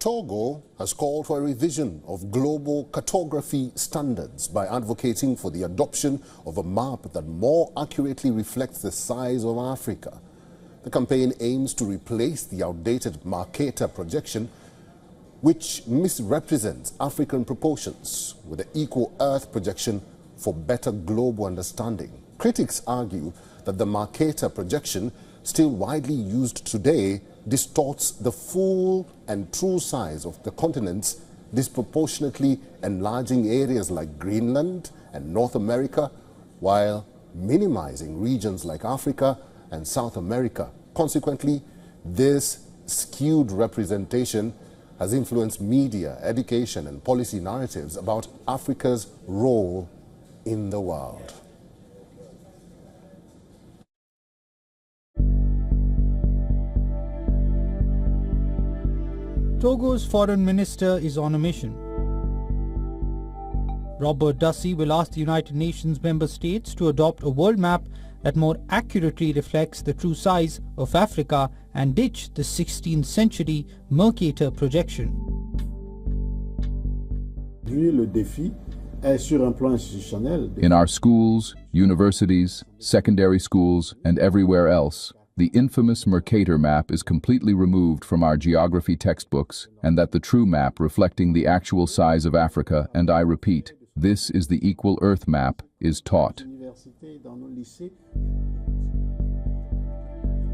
Togo has called for a revision of global cartography standards by advocating for the adoption of a map that more accurately reflects the size of Africa. The campaign aims to replace the outdated Mercator projection, which misrepresents African proportions, with the equal Earth projection for better global understanding. Critics argue that the Mercator projection, still widely used today, distorts the full and true size of the continents, disproportionately enlarging areas like Greenland and North America, while minimizing regions like Africa and South America. Consequently, this skewed representation has influenced media, education, and policy narratives about Africa's role in the world. Togo's foreign minister is on a mission. Robert Dussey will ask the United Nations member states to adopt a world map that more accurately reflects the true size of Africa and ditch the 16th century Mercator projection. In our schools, universities, secondary schools, and everywhere else, the infamous Mercator map is completely removed from our geography textbooks, and that the true map reflecting the actual size of Africa, and I repeat, this is the equal Earth map, is taught.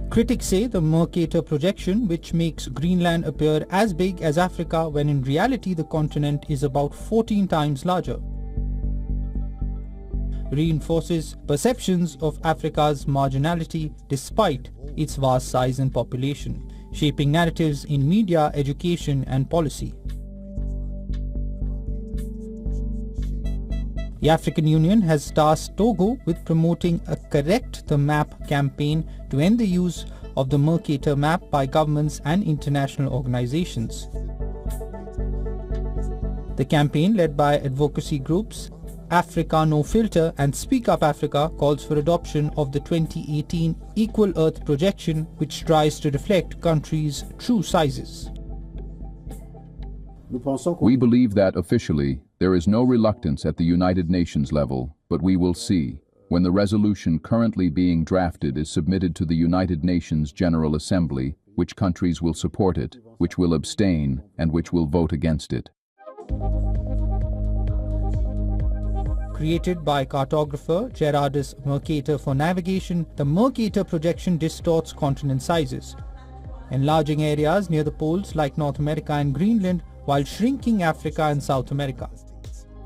Critics say the Mercator projection, which makes Greenland appear as big as Africa when in reality the continent is about 14 times larger, reinforces perceptions of Africa's marginality despite its vast size and population, shaping narratives in media, education, and policy. The African Union has tasked Togo with promoting a Correct the Map campaign to end the use of the Mercator map by governments and international organizations. The campaign, led by advocacy groups Africa No Filter and Speak Up Africa, calls for adoption of the 2018 Equal Earth projection, which tries to reflect countries' true sizes. We believe that officially there is no reluctance at the United Nations level, but we will see. When the resolution currently being drafted is submitted to the United Nations General Assembly, which countries will support it, which will abstain, and which will vote against it. Created by cartographer Gerardus Mercator for navigation, the Mercator projection distorts continent sizes, enlarging areas near the poles like North America and Greenland while shrinking Africa and South America.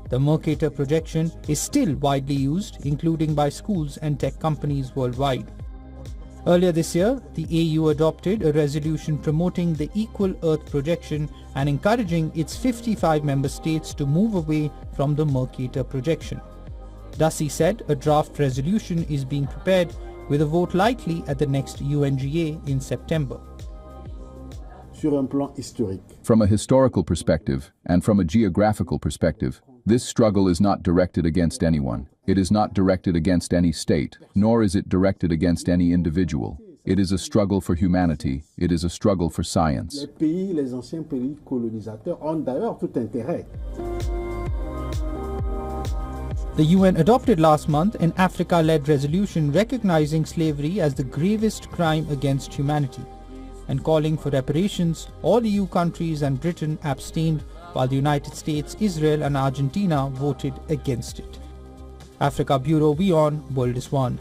The Mercator projection is still widely used, including by schools and tech companies worldwide. Earlier this year, the AU adopted a resolution promoting the Equal Earth projection and encouraging its 55 member states to move away from the Mercator projection. Dussey said a draft resolution is being prepared, with a vote likely at the next UNGA in September. From a historical perspective and from a geographical perspective, this struggle is not directed against anyone. It is not directed against any state, nor is it directed against any individual. It is a struggle for humanity. It is a struggle for science. The UN adopted last month an Africa-led resolution recognizing slavery as the gravest crime against humanity and calling for reparations. All EU countries and Britain abstained, while the United States, Israel, and Argentina voted against it. Africa Bureau WION World is One.